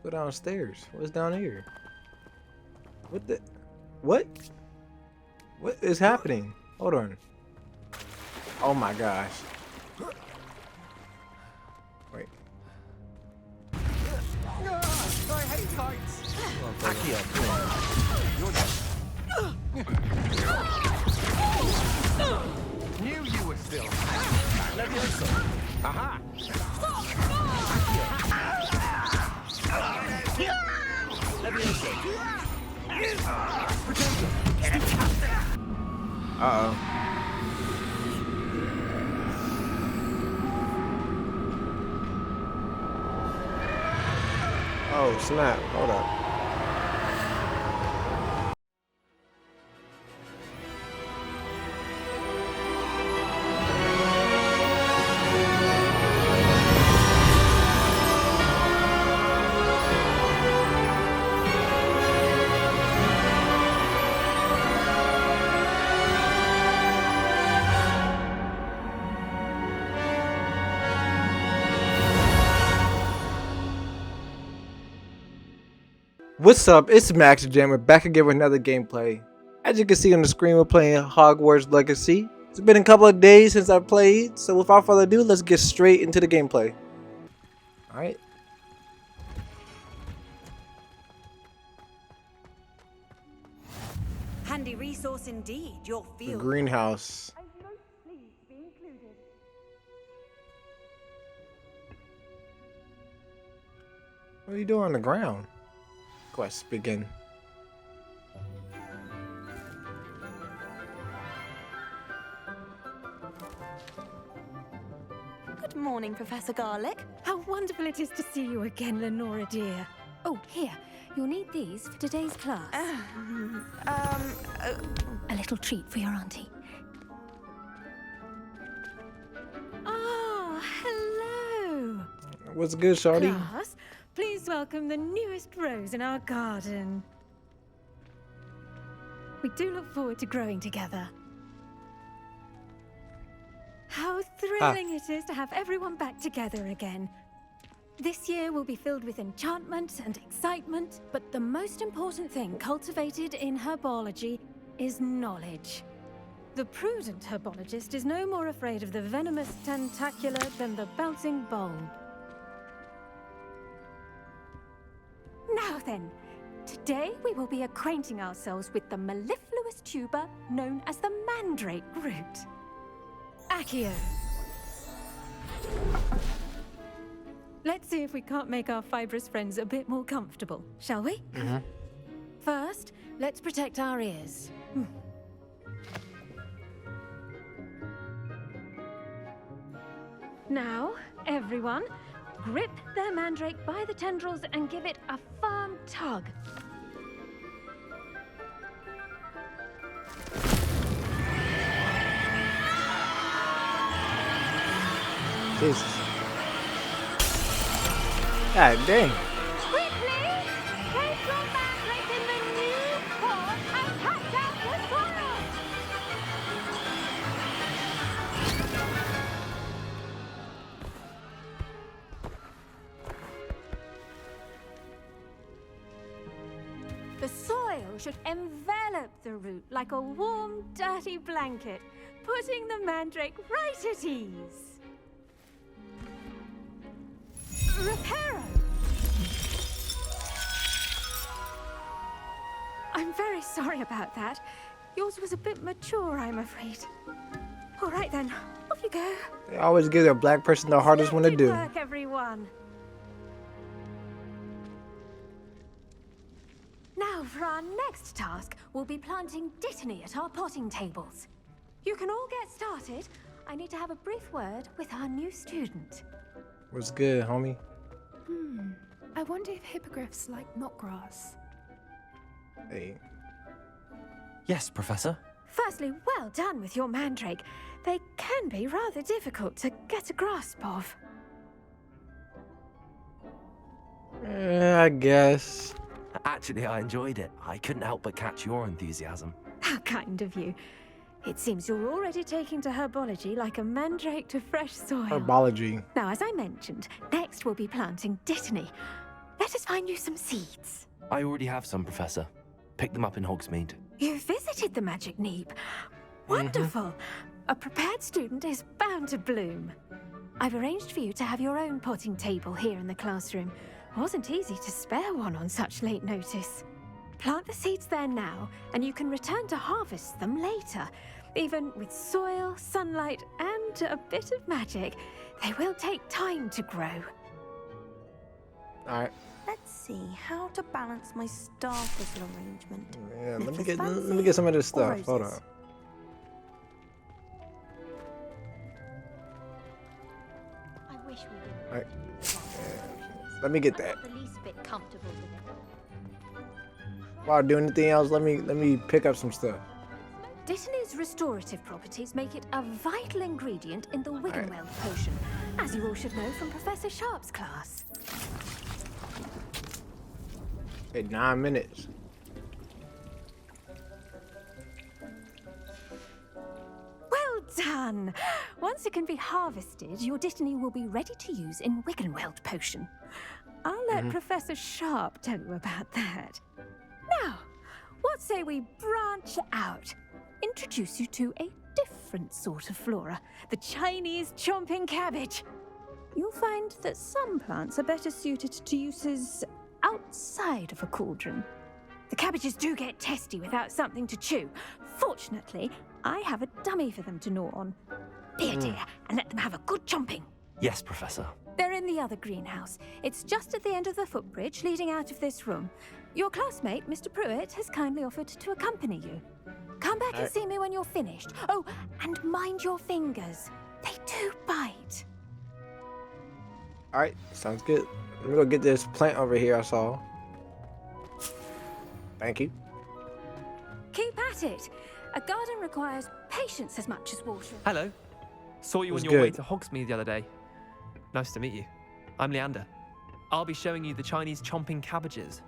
Go downstairs. What's down here? What the? What? What is happening? Hold on. Oh my gosh. Wait. I hate heights. Akio, knew you were still. Levioso. Aha. Levioso. Uh-oh. Oh, snap. Hold up. What's up? It's Maxjamm. We're back again with another gameplay. As you can see on the screen, we're playing Hogwarts Legacy. It's been a couple of days since I played, so without further ado, let's get straight into the gameplay. Alright. Handy resource indeed, your The field. greenhouse. I'm most pleased to be included. What are you doing on the ground? Quest begin. Good morning, Professor Garlick. How wonderful it is to see you again, Lenora dear. Oh, here. You'll need these for today's class. A little treat for your auntie. Oh, hello. What's good, shawty? Class, please welcome the newest rose in our garden. We do look forward to growing together. How thrilling it is to have everyone back together again. This year will be filled with enchantment and excitement, but the most important thing cultivated in herbology is knowledge. The prudent herbologist is no more afraid of the venomous tentacula than the bouncing bulb. Now then, today we will be acquainting ourselves with the mellifluous tuber known as the mandrake root. Accio. Let's see if we can't make our fibrous friends a bit more comfortable, shall we? Mm-hmm. First, let's protect our ears. Now, everyone, grip their mandrake by the tendrils and give it a firm tug. Jesus. God dang. Quickly! Place your mandrake in the new pot and hatch out the soil! The soil should envelop the root like a warm, dirty blanket, putting the mandrake right at ease. Reparo! I'm very sorry about that. Yours was a bit mature, I'm afraid. All right then, off you go. They always give a black person the hardest one to Splendid do. work, everyone. Now, for our next task, we'll be planting dittany at our potting tables. You can all get started. I need to have a brief word with our new student. What's good, homie? I wonder if hippogriffs like knotgrass. Hey. Yes, Professor. Firstly, well done with your mandrake. They can be rather difficult to get a grasp of. I guess. Actually, I enjoyed it. I couldn't help but catch your enthusiasm. How kind of you. It seems you're already taking to herbology like a mandrake to fresh soil. Herbology. Now, as I mentioned, next we'll be planting dittany. Let us find you some seeds. I already have some, Professor. Pick them up in Hogsmeade. You visited the Magic Neep. Wonderful. A prepared student is bound to bloom. I've arranged for you to have your own potting table here in the classroom. Wasn't easy to spare one on such late notice. Plant the seeds there now, and you can return to harvest them later. Even with soil, sunlight, and a bit of magic, they will take time to grow. All right. Let's see how to balance my star puzzle arrangement. Yeah, let Necklace me fancy get some of this or stuff. Hold roses? on. I wish we didn't. Right. Let me get that. I'm not the least bit comfortable with it. While I do anything else, let me pick up some stuff. Dittany's restorative properties make it a vital ingredient in the Wiggenweld potion, as you all should know from Professor Sharp's class. Okay, 9 minutes. Well done! Once it can be harvested, your Dittany will be ready to use in Wiggenweld potion. I'll let Professor Sharp tell you about that. Now, what say we branch out? Introduce you to a different sort of flora, the Chinese chomping cabbage. You'll find that some plants are better suited to uses outside of a cauldron. The cabbages do get testy without something to chew. Fortunately, I have a dummy for them to gnaw on. Be a dear and let them have a good chomping. Yes, Professor. They're in the other greenhouse. It's just at the end of the footbridge leading out of this room. Your classmate, Mr. Pruitt, has kindly offered to accompany you. Come back and see me when you're finished. Oh, and mind your fingers. They do bite. All right, sounds good. Let me go get this plant over here I saw. Thank you. Keep at it. A garden requires patience as much as water. Hello. Saw you on Was your way good. to Hogsmeade the other day. Nice to meet you. I'm Leander. I'll be showing you the Chinese chomping cabbages.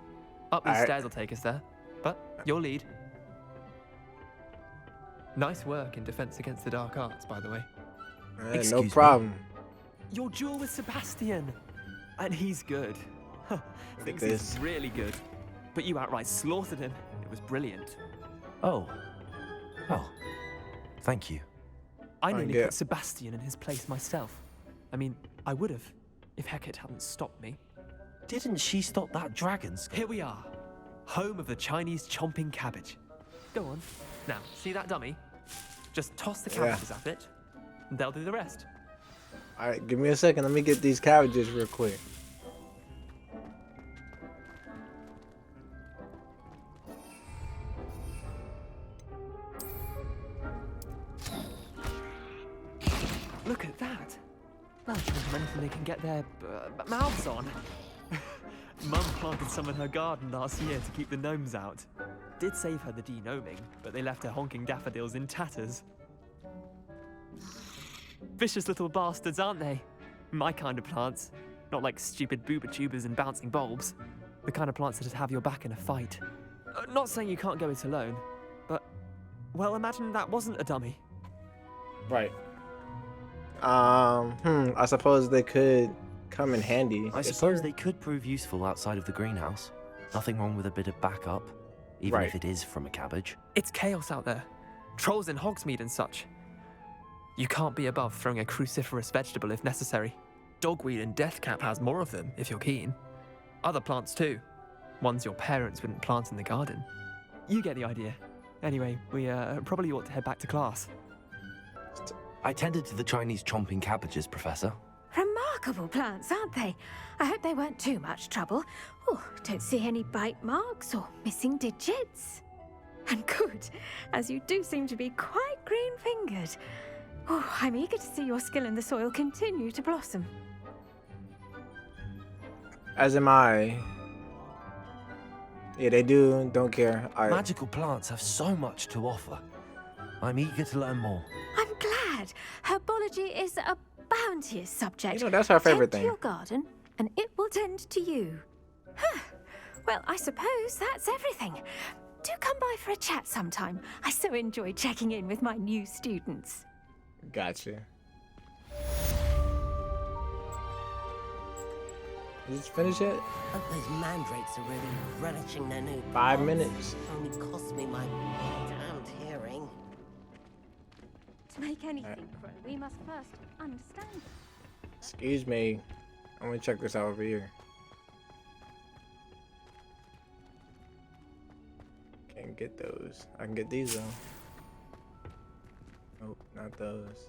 Up these Alright. stairs will take us there. But your lead. Nice work in defense against the dark arts, by the way. No Excuse me? problem. Your duel with Sebastian. And he's good. Thinks this. he's really good. But you outright slaughtered him. It was brilliant. Oh. Oh. Thank you. I Fine, nearly get- put Sebastian in his place myself. I mean, I would have, if Hecate hadn't stopped me. Didn't she stop that dragon skull? Here we are, home of the Chinese chomping cabbage. Go on. Now, see that dummy? Just toss the cabbages at it, and they'll do the rest. All right, give me a second. Let me get these cabbages real quick. Look at that. They'll chomp on anything they can get their mouths on. Mum planted some in her garden last year to keep the gnomes out. Did save her the de-gnoming, but they left her honking daffodils in tatters. Vicious little bastards, aren't they? My kind of plants. Not like stupid booba tubers and bouncing bulbs. The kind of plants that'd have your back in a fight. Not saying you can't go it alone, but, well, imagine that wasn't a dummy. Right. I suppose they could come in handy. I Yes, suppose sir. they could prove useful outside of the greenhouse. Nothing wrong with a bit of backup, even Right. if it is from a cabbage. It's chaos out there. Trolls in Hogsmeade and such. You can't be above throwing a cruciferous vegetable if necessary. Dogweed and deathcap has more of them, if you're keen. Other plants too. Ones your parents wouldn't plant in the garden. You get the idea. Anyway, we probably ought to head back to class. I tended to the Chinese chomping cabbages, Professor. Remarkable plants, aren't they? I hope they weren't too much trouble. Oh, don't see any bite marks or missing digits. And good, as you do seem to be quite green-fingered. Oh, I'm eager to see your skill in the soil continue to blossom. As am I. Yeah, they don't care. Magical plants have so much to offer. I'm eager to learn more. I'm glad. Herbology is a bounteous subject. You know, that's our favorite Tend thing. to your garden, and it will tend to you. Huh. Well, I suppose that's everything. Do come by for a chat sometime. I so enjoy checking in with my new students. Gotcha. Is this finished yet? Hope those mandrakes are really relishing their new 5 pods. minutes. Only cost me my damned hearing. To make anything grow, we must first understand it. Excuse me. I'm gonna check this out over here. Can't get those. I can get these though. Nope, not those.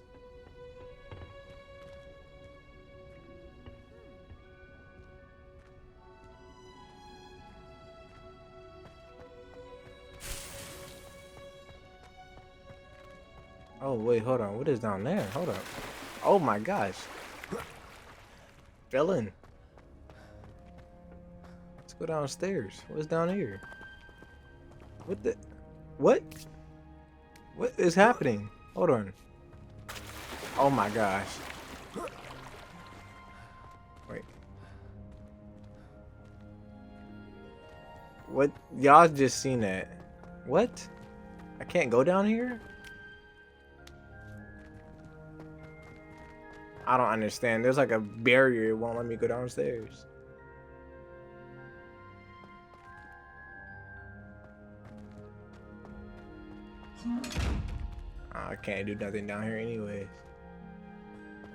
Oh wait, hold on. What is down there? Hold up. Oh my gosh. Villain. Let's go downstairs. What's down here? What the? What? What is happening? Hold on. Oh my gosh. Wait. What? Y'all just seen that. What? I can't go down here? I don't understand. There's like a barrier. It won't let me go downstairs. I can't do nothing down here anyways.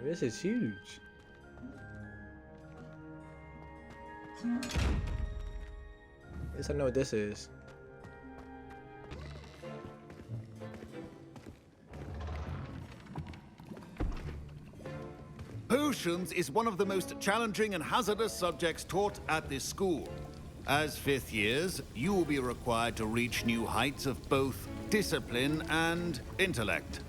This is huge. At least I know what this is. Potions is one of the most challenging and hazardous subjects taught at this school. As fifth years, you will be required to reach new heights of both discipline and intellect.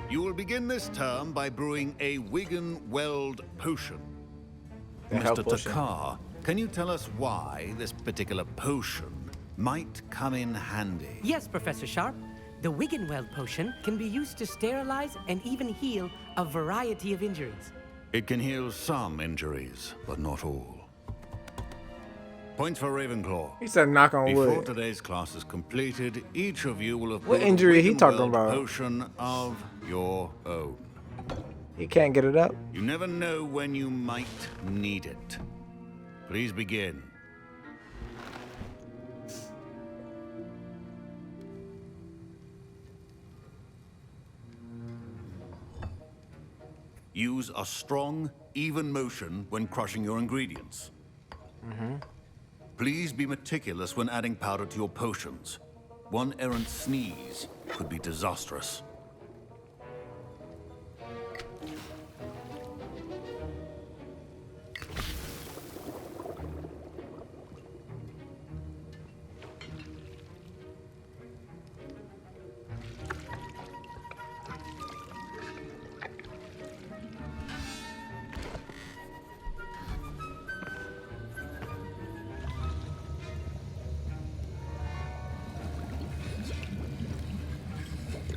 You will begin this term by brewing a Wigan-Weld potion. Mr. Takar, can you tell us why this particular potion might come in handy? Yes, Professor Sharp. The Wigan-Weld potion can be used to sterilize and even heal a variety of injuries. It can heal some injuries, but not all. Points for Ravenclaw. He said knock on wood. Before today's class is completed, each of you will have What brewed a injury he talking Wigan-Weld about? potion of your own. He can't get it up. You never know when you might need it. Please begin. Use a strong, even motion when crushing your ingredients. Please be meticulous when adding powder to your potions. One errant sneeze could be disastrous.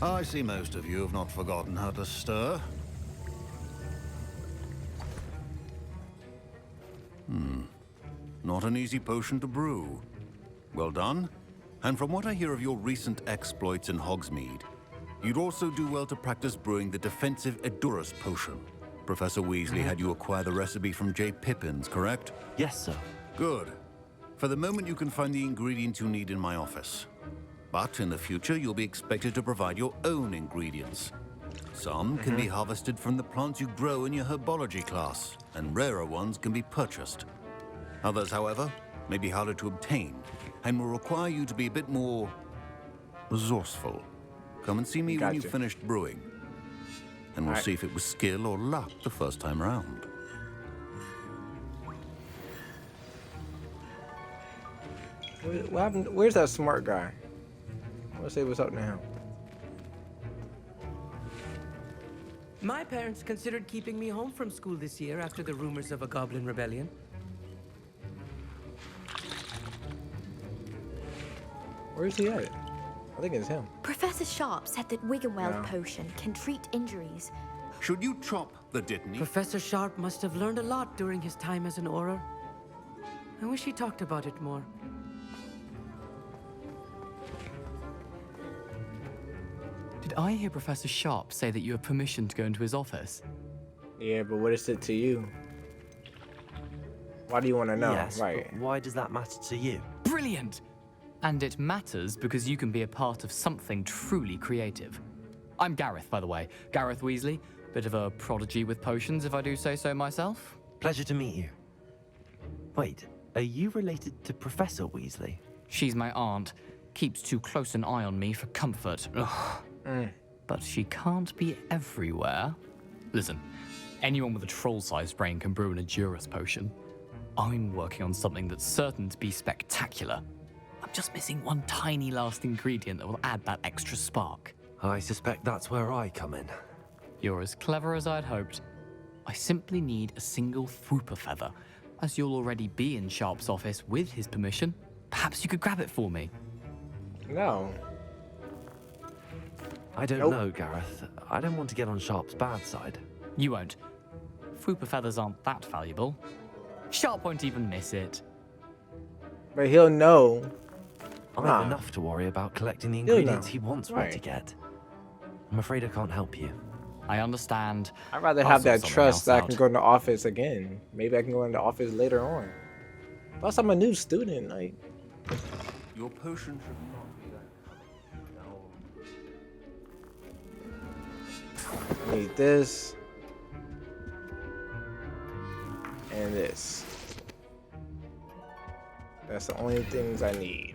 I see most of you have not forgotten how to stir. Not an easy potion to brew. Well done. And from what I hear of your recent exploits in Hogsmeade, you'd also do well to practice brewing the defensive Edurus potion. Professor Weasley had you acquire the recipe from J. Pippins, correct? Yes, sir. Good. For the moment, you can find the ingredients you need in my office. But in the future, you'll be expected to provide your own ingredients. Some can be harvested from the plants you grow in your herbology class, and rarer ones can be purchased. Others, however, may be harder to obtain, and will require you to be a bit more resourceful. Come and see me when you've Gotcha. finished brewing, and we'll Alright. see if it was skill or luck the first time round. What happened? Where's that smart guy? I want to say what's up to him. My parents considered keeping me home from school this year after the rumors of a goblin rebellion. Where's he at? I think it's him. Professor Sharp said that Wigan-Weld No. potion can treat injuries. Should you chop the Dittany? Professor Sharp must have learned a lot during his time as an Auror. I wish he talked about it more. Did I hear Professor Sharp say that you have permission to go into his office? Yeah, but what is it to you? Why do you want to know? Yes, Right. but why does that matter to you? Brilliant! And it matters because you can be a part of something truly creative. I'm Gareth, by the way. Gareth Weasley. Bit of a prodigy with potions, if I do say so myself. Pleasure to meet you. Wait, are you related to Professor Weasley? She's my aunt. Keeps too close an eye on me for comfort. Ugh. But she can't be everywhere. Listen, anyone with a troll-sized brain can brew an Edurus potion. I'm working on something that's certain to be spectacular. I'm just missing one tiny last ingredient that will add that extra spark. I suspect that's where I come in. You're as clever as I'd hoped. I simply need a single Fwooper feather. As you'll already be in Sharp's office with his permission, perhaps you could grab it for me. No. I don't know, Gareth. I don't want to get on Sharp's bad side. You won't. Fwooper feathers aren't that valuable. Sharp won't even miss it. But he'll know. I have enough to worry about collecting the ingredients he wants me to get. I'm afraid I can't help you. I understand. I'd rather have that trust that I can go in the office again. Maybe I can go in the office later on. Plus, I'm a new student. Like, Your potion should not be that. I need this and this. That's the only things I need.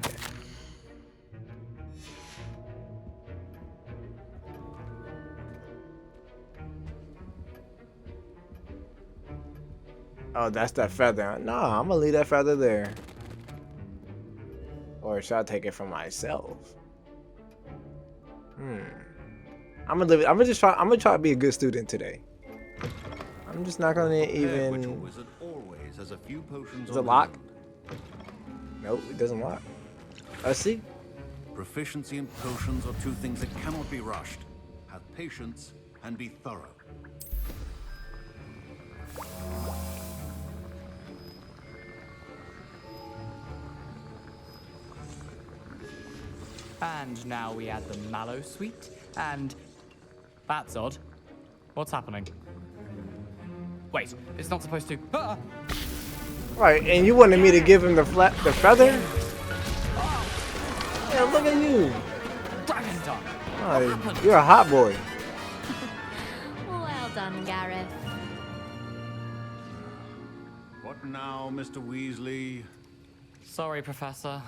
Oh, that's that feather. Nah, I'm gonna leave that feather there. Or should I take it for myself? I'm gonna leave it. I'm gonna try to be a good student today. I'm just not gonna even. Wizard always has a few potions. Is it locked? Nope, it doesn't lock. Let's see. Proficiency in potions are two things that cannot be rushed. Have patience and be thorough. And now we add the mallow sweet, and that's odd. What's happening? Wait, it's not supposed to. Ah! Right, and you wanted me to give him the feather? Yeah, look at you. Dragon tongue. Oh, you're a hot boy. Well done, Gareth. What now, Mr. Weasley? Sorry, Professor.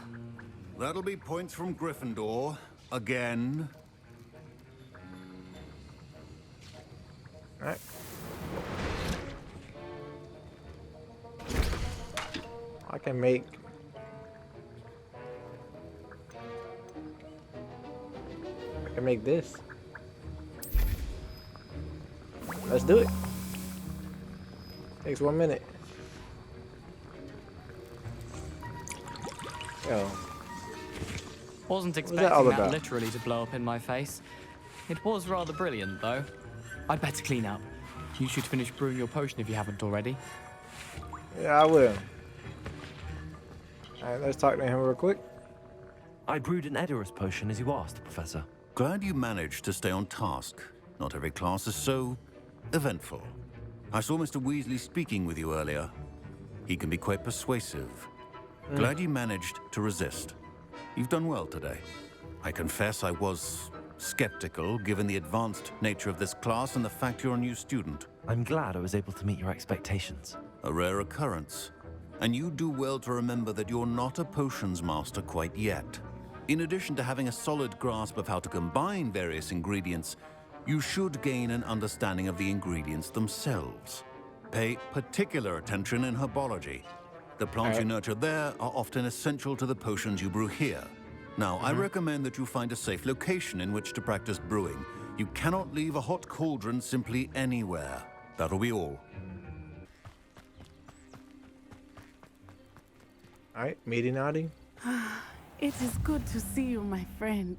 That'll be points from Gryffindor. Again. Alright. I can make this. Let's do it. Takes 1 minute. Yo. Wasn't that expecting all that about? literally to blow up in my face. It was rather brilliant, though. I'd better clean up. You should finish brewing your potion if you haven't already. Yeah, I will. Alright, let's talk to him real quick. I brewed an Edurus potion as you asked, Professor. Glad you managed to stay on task. Not every class is so eventful. I saw Mr. Weasley speaking with you earlier. He can be quite persuasive. Glad you managed to resist. You've done well today. I confess I was skeptical given the advanced nature of this class and the fact you're a new student. I'm glad I was able to meet your expectations. A rare occurrence. And you do well to remember that you're not a potions master quite yet. In addition to having a solid grasp of how to combine various ingredients, you should gain an understanding of the ingredients themselves. Pay particular attention in herbology. The plants you nurture there are often essential to the potions you brew here. Now, I recommend that you find a safe location in which to practice brewing. You cannot leave a hot cauldron simply anywhere. That'll be all. Alright, meeting outing. It is good to see you, my friend.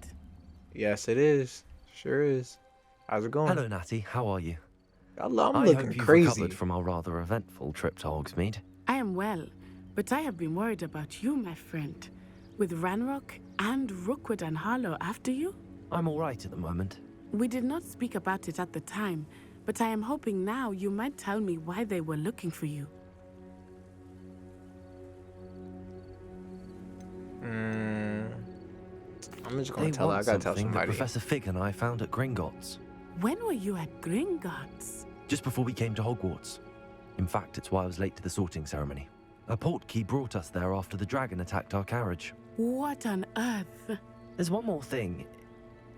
Yes, it is. Sure is. How's it going? Hello, Natty. How are you? I'm I looking hope you've crazy. recovered from our rather eventful trip to Hogsmeade. I am well, but I have been worried about you, my friend. With Ranrock and Rookwood and Harlow after you? I'm all right at the moment. We did not speak about it at the time, but I am hoping now you might tell me why they were looking for you. I'm just gonna They tell her. I want gotta tell something that somebody. Professor Fig and I found at Gringotts. When were you at Gringotts? Just before we came to Hogwarts. In fact, it's why I was late to the sorting ceremony. A portkey brought us there after the dragon attacked our carriage. What on earth? There's one more thing.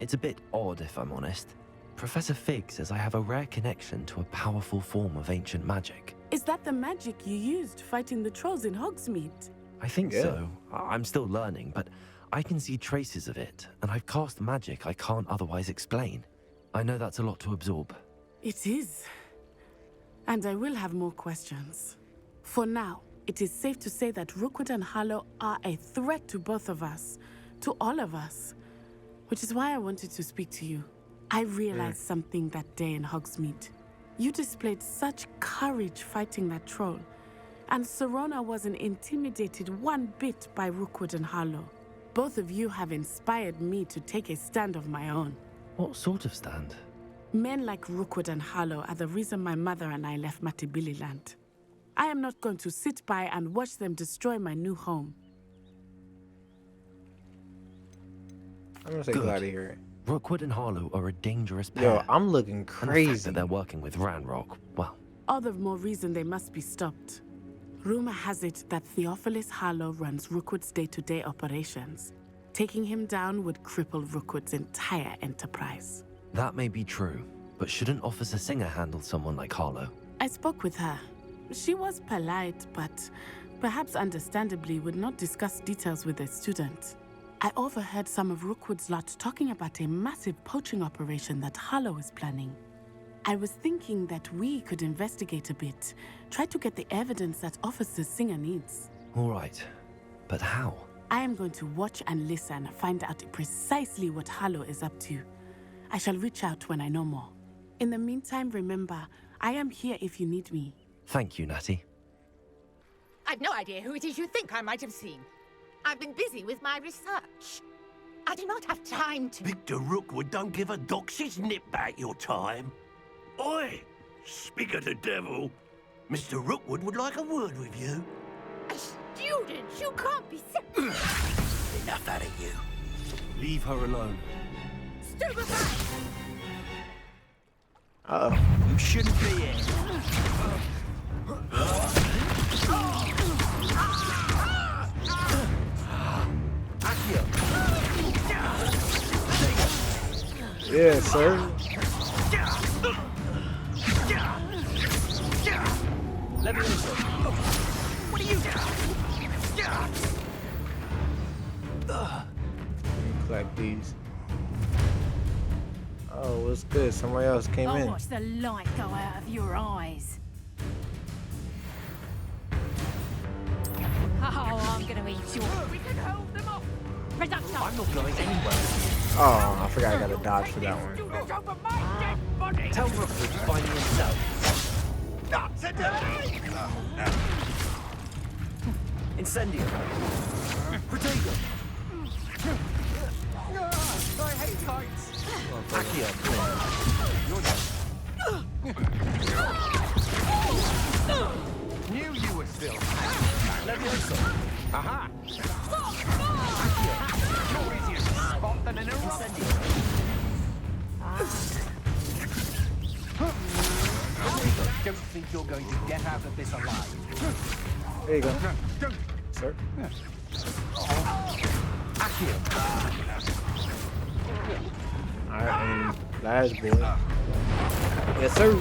It's a bit odd, if I'm honest. Professor Fig says I have a rare connection to a powerful form of ancient magic. Is that the magic you used fighting the trolls in Hogsmeade? I think so. I'm still learning, but I can see traces of it, and I've cast magic I can't otherwise explain. I know that's a lot to absorb. It is. And I will have more questions. For now, it is safe to say that Rookwood and Harlow are a threat to both of us, to all of us, which is why I wanted to speak to you. I realized something that day in Hogsmeade. You displayed such courage fighting that troll, and Serona wasn't intimidated one bit by Rookwood and Harlow. Both of you have inspired me to take a stand of my own. What sort of stand? Men like Rookwood and Harlow are the reason my mother and I left Matabeleland. I am not going to sit by and watch them destroy my new home. I'm gonna say glad to hear it. Rookwood and Harlow are a dangerous pair. Yo, I'm looking And the fact crazy. that they're working with Ranrock, well, All the more reason they must be stopped. Rumor has it that Theophilus Harlow runs Rookwood's day-to-day operations. Taking him down would cripple Rookwood's entire enterprise. that may be true, but shouldn't Officer Singer handle someone like Harlow? I spoke with her. She was polite, but perhaps understandably would not discuss details with a student. I overheard some of Rookwood's lot talking about a massive poaching operation that Harlow is planning. I was thinking that we could investigate a bit, try to get the evidence that Officer Singer needs. All right, but how? I am going to watch and listen, find out precisely what Harlow is up to. I shall reach out when I know more. In the meantime, remember, I am here if you need me. Thank you, Natty. I've no idea who it is you think I might have seen. I've been busy with my research. I do not have time to... Victor Rookwood don't give a doxy's nip back your time. Oi! Speak of the devil. Mr. Rookwood would like a word with you. A student? You can't be... Enough out of you. Leave her alone. Stupefy! Uh-oh. You shouldn't be here. Yeah, sir. Let me listen. What are you doing? Collect these. Oh, what's good? Somebody else came in. Watch the light go out of your eyes. Oh, I'm gonna eat you. We can hold them off! Reduction! I'm not going anywhere. Oh, I forgot I got to dodge for that one. Student over my dead body! Tell Rookwood to find me himself. Not today! Incendio. Protego. I hate heights. Accio. Knew you were still. Levioso. Aha. Accio. You're easier to spot than an Incendio. Don't think you're going to get out of this alive. There you go. No, don't. Sir. Alright, and last boy. Yes, sir.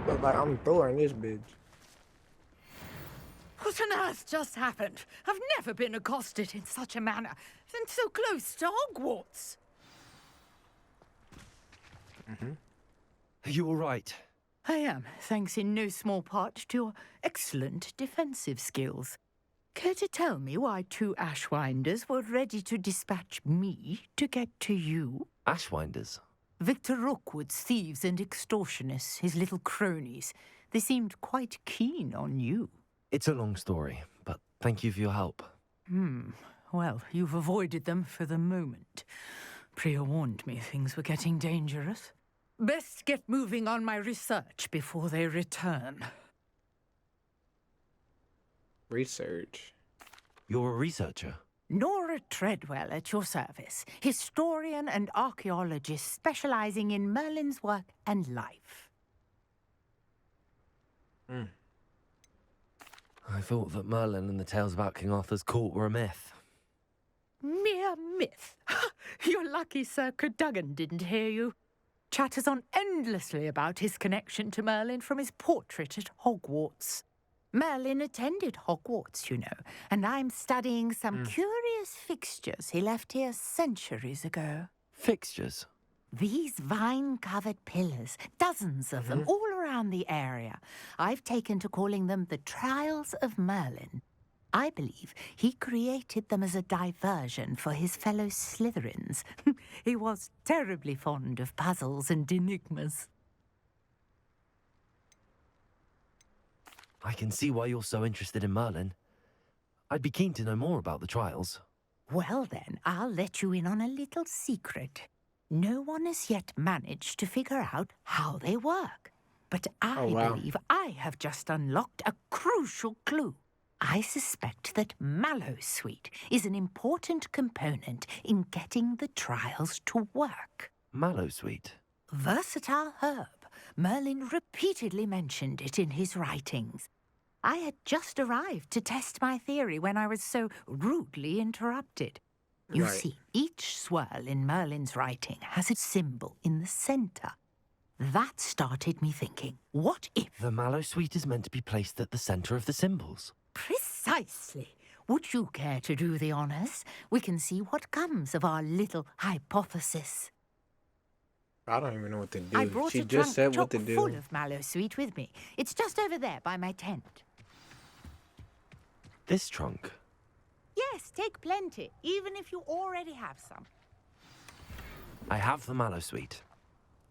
Look like I'm throwing this bitch. What on earth just happened? I've never been accosted in such a manner, and so close to Hogwarts. Are you all right? I am, thanks in no small part to your excellent defensive skills. Care to tell me why two Ashwinders were ready to dispatch me to get to you? Ashwinders? Victor Rookwood's thieves and extortionists, his little cronies. They seemed quite keen on you. It's a long story, but thank you for your help. Well, you've avoided them for the moment. Priya warned me things were getting dangerous. Best get moving on my research before they return. Research. You're a researcher? Nora Treadwell at your service, historian and archaeologist specializing in Merlin's work and life. I thought that Merlin and the tales about King Arthur's court were a myth. Mere myth. You're lucky Sir Cadogan didn't hear you. Chatters on endlessly about his connection to Merlin from his portrait at Hogwarts. Merlin attended Hogwarts, you know, and I'm studying some curious fixtures he left here centuries ago. Fixtures? These vine-covered pillars, dozens of them, all around the area. I've taken to calling them the Trials of Merlin. I believe he created them as a diversion for his fellow Slytherins. He was terribly fond of puzzles and enigmas. I can see why you're so interested in Merlin. I'd be keen to know more about the trials. Well then, I'll let you in on a little secret. No one has yet managed to figure out how they work. But I believe I have just unlocked a crucial clue. I suspect that Mallowsweet is an important component in getting the trials to work. Mallowsweet? Versatile herb. Merlin repeatedly mentioned it in his writings. I had just arrived to test my theory when I was so rudely interrupted. You see, each swirl in Merlin's writing has a symbol in the center. That started me thinking, what if... The Mallowsweet is meant to be placed at the center of the symbols. Precisely. Would you care to do the honors? We can see what comes of our little hypothesis. I don't even know what to do. I brought She a just said trunk what to chock do. full of Mallowsweet with me. It's just over there by my tent. This trunk? Yes, take plenty, even if you already have some. I have the Mallowsweet.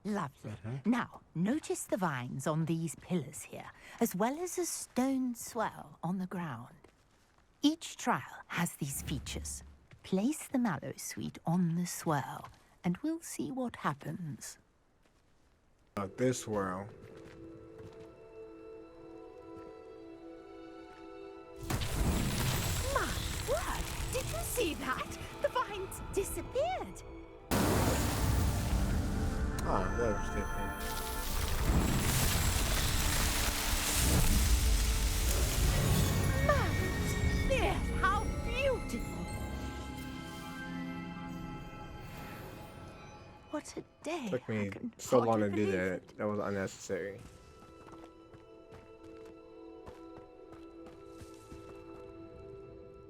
Lovely. Now, notice the vines on these pillars here, as well as a stone swell on the ground. Each trial has these features. Place the Mallowsweet on the swirl, and we'll see what happens. This swirl. My word! Did you see that? The vines disappeared. Oh, that was different. Yes, how beautiful! What a day. Took me I can so long to hardly do believe that. it. That was unnecessary.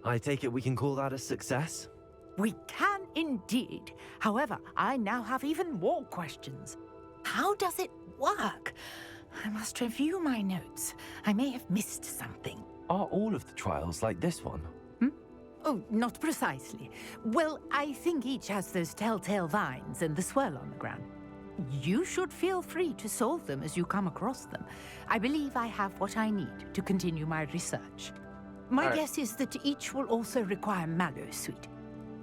I take it we can call that a success? We can indeed. However, I now have even more questions. How does it work? I must review my notes. I may have missed something. Are all of the trials like this one? Oh, not precisely. Well, I think each has those telltale vines and the swirl on the ground. You should feel free to solve them as you come across them. I believe I have what I need to continue my research. My guess is that each will also require Mallowsweet,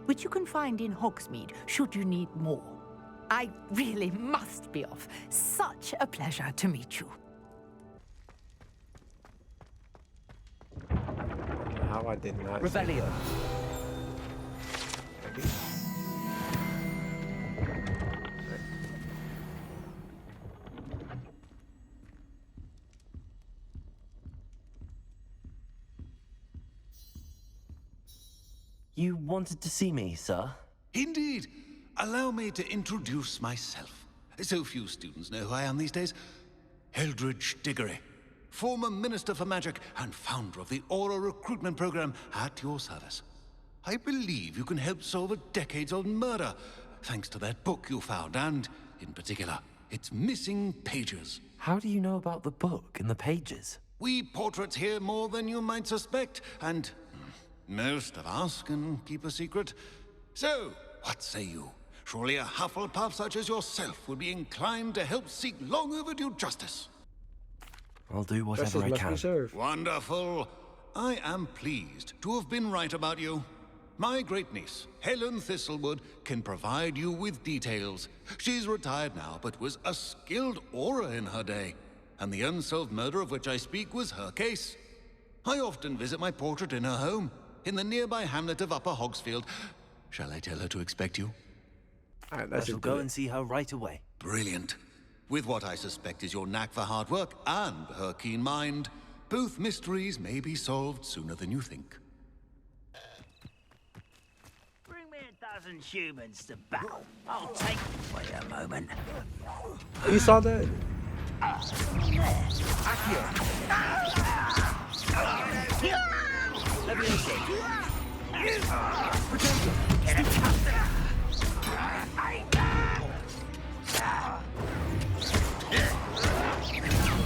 which you can find in Hogsmeade should you need more. I really must be off. Such a pleasure to meet you. How I did not. Revelio. You wanted to see me, sir? Indeed. Allow me to introduce myself. So few students know who I am these days. Eldridge Diggory, former Minister for Magic and founder of the Aura recruitment program at your service. I believe you can help solve a decades-old murder, thanks to that book you found, and, in particular, its missing pages. How do you know about the book and the pages? We portraits hear more than you might suspect, and most of us can keep a secret. So, what say you? Surely a Hufflepuff such as yourself would be inclined to help seek long overdue justice. I'll do whatever I can. Wonderful. I am pleased to have been right about you. My great-niece, Helen Thistlewood, can provide you with details. She's retired now, but was a skilled aura in her day. And the unsolved murder of which I speak was her case. I often visit my portrait in her home. in the nearby hamlet of Upper Hogsfield. Shall I tell her to expect you? Alright, I let's shall just do go it. and see her right away. Brilliant. With what I suspect is your knack for hard work and her keen mind, both mysteries may be solved sooner than you think. Bring me 1,000 humans to battle. I'll take it. Wait a moment. You saw that?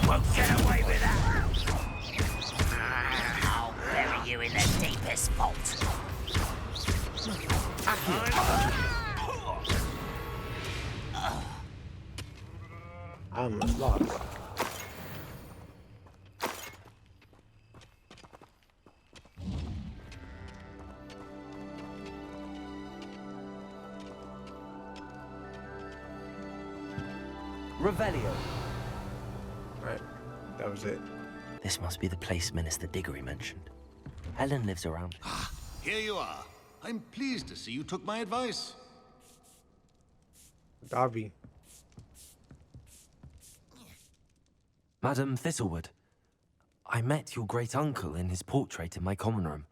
Won't get away with that. I'll bury you in the deepest vault. I'm lost. Revelio. Alright, that was it. This must be the place Minister Diggory mentioned. Helen lives around. Here you are. I'm pleased to see you took my advice. Darby. Madam Thistlewood, I met your great-uncle in his portrait in my common room.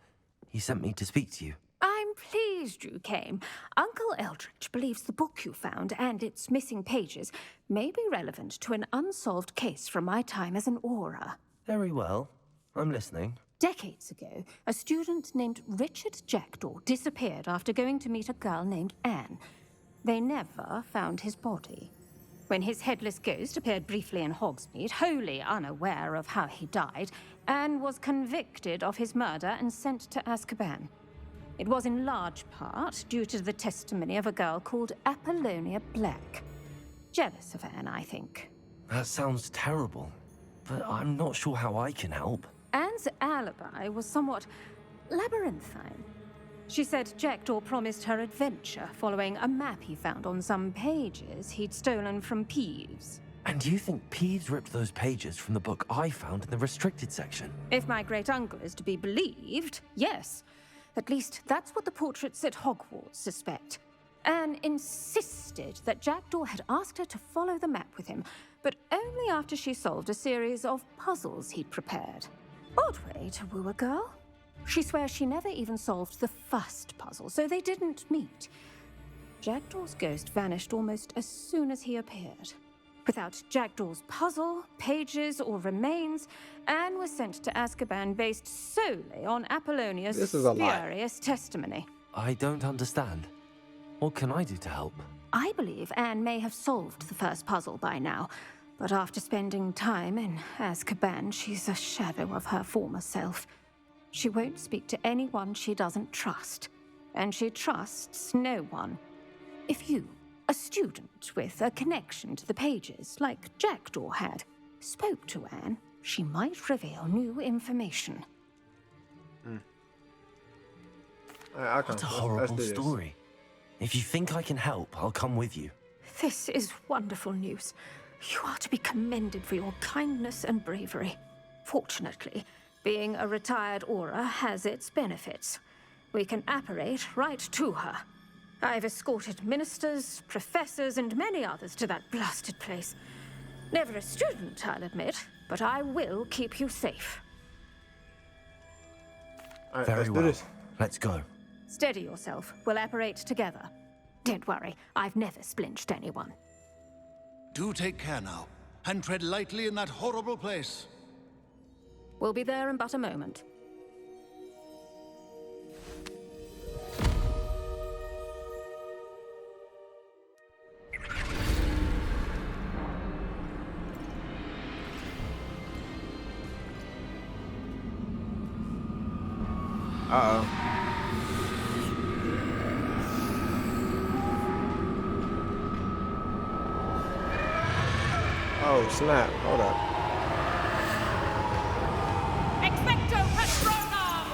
He sent me to speak to you. I'm pleased you came. Uncle Eldridge believes the book you found and its missing pages may be relevant to an unsolved case from my time as an Auror. Very well. I'm listening. Decades ago, a student named Richard Jackdaw disappeared after going to meet a girl named Anne. They never found his body. When his headless ghost appeared briefly in Hogsmeade, wholly unaware of how he died, Anne was convicted of his murder and sent to Azkaban. It was in large part due to the testimony of a girl called Apollonia Black. Jealous of Anne, I think. That sounds terrible, but I'm not sure how I can help. Anne's alibi was somewhat labyrinthine. She said Jackdaw promised her adventure following a map he found on some pages he'd stolen from Peeves. And you think Peeves ripped those pages from the book I found in the restricted section? If my great-uncle is to be believed, yes. At least that's what the portraits at Hogwarts suspect. Anne insisted that Jackdaw had asked her to follow the map with him, but only after she solved a series of puzzles he'd prepared. Odd way to woo a girl. She swears she never even solved the first puzzle, so they didn't meet. Jackdaw's ghost vanished almost as soon as he appeared. Without Jackdaw's puzzle, pages, or remains, Anne was sent to Azkaban based solely on Apollonia's spurious testimony. I don't understand. What can I do to help? I believe Anne may have solved the first puzzle by now, but after spending time in Azkaban, she's a shadow of her former self. She won't speak to anyone she doesn't trust, and she trusts no one. If you, a student with a connection to the pages, like Jackdaw had, spoke to Anne, she might reveal new information. What a horrible story. If you think I can help, I'll come with you. This is wonderful news. You are to be commended for your kindness and bravery. Fortunately, being a retired Auror has its benefits. We can apparate right to her. I've escorted ministers, professors, and many others to that blasted place. Never a student, I'll admit, but I will keep you safe. Very well. Let's go. Steady yourself. We'll apparate together. Don't worry, I've never splinched anyone. Do take care now, and tread lightly in that horrible place. We'll be there in but a moment. Uh-oh. Oh, snap. Hold up. Expecto Patronum!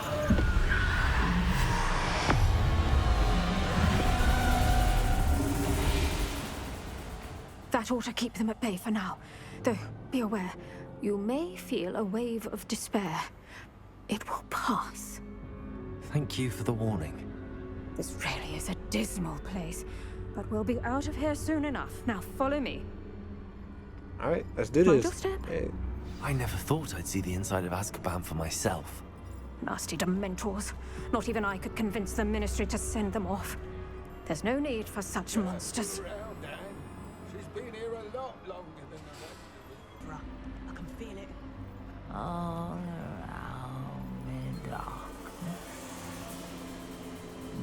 That ought to keep them at bay for now. Though, be aware, you may feel a wave of despair. It will pass. Thank you for the warning. This really is a dismal place, but we'll be out of here soon enough. Now follow me. Alright, let's do Mind this. your step. Hey. I never thought I'd see the inside of Azkaban for myself. Nasty Dementors. Not even I could convince the Ministry to send them off. There's no need for such monsters. She's been here a lot longer than the rest of us. I can feel it. All around me darkness.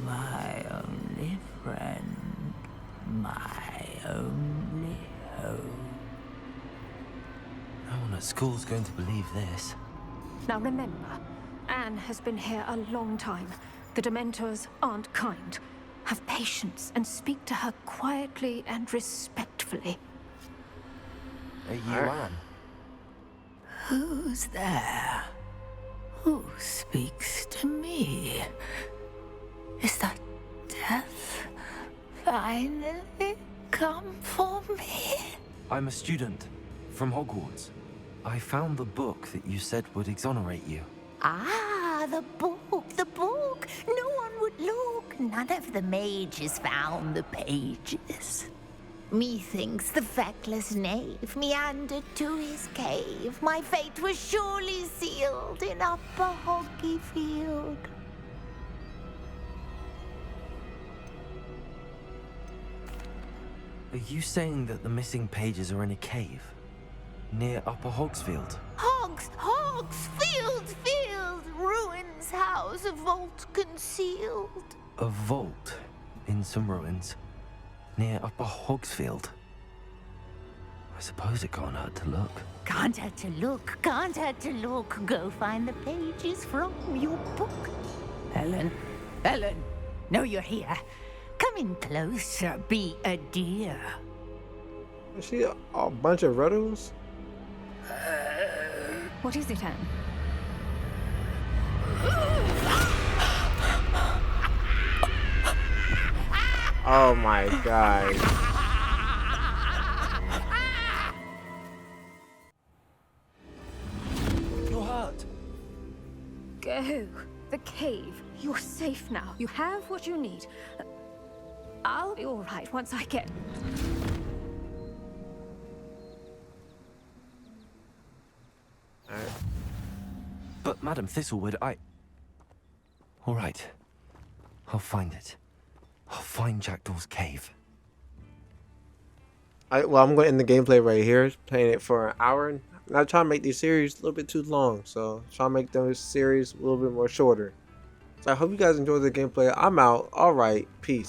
My only friend. My only hope. No one at school's going to believe this. Now remember, Anne has been here a long time. The Dementors aren't kind. Have patience and speak to her quietly and respectfully. Are you Anne? Who's there? Who speaks to me? Is that death finally come for me? I'm a student from Hogwarts. I found the book that you said would exonerate you. Ah, the book, the book. No one would look. None of the mages found the pages. Methinks the feckless knave meandered to his cave. My fate was surely sealed in Upper Hoggyfield. Are you saying that the missing pages are in a cave? Near Upper Hogsfield? Field, ruins house, a vault concealed. A vault in some ruins near Upper Hogsfield. I suppose it can't hurt to look. Can't hurt to look. Go find the pages from your book. Ellen, know you're here. Come in closer, be a dear. Is she a bunch of riddles? What is it, Anne? Oh my god. You're hurt. Go. The cave. You're safe now. You have what you need. I'll be all right once I get... But Madam Thistlewood, all right. I'll find it. I'll find Jackdaw's cave. Well, I'm going to end the gameplay right here. Playing it for an hour. I'm trying to make these series a little bit too long, so trying to make those series a little bit more shorter. So I hope you guys enjoyed the gameplay. I'm out. All right. Peace.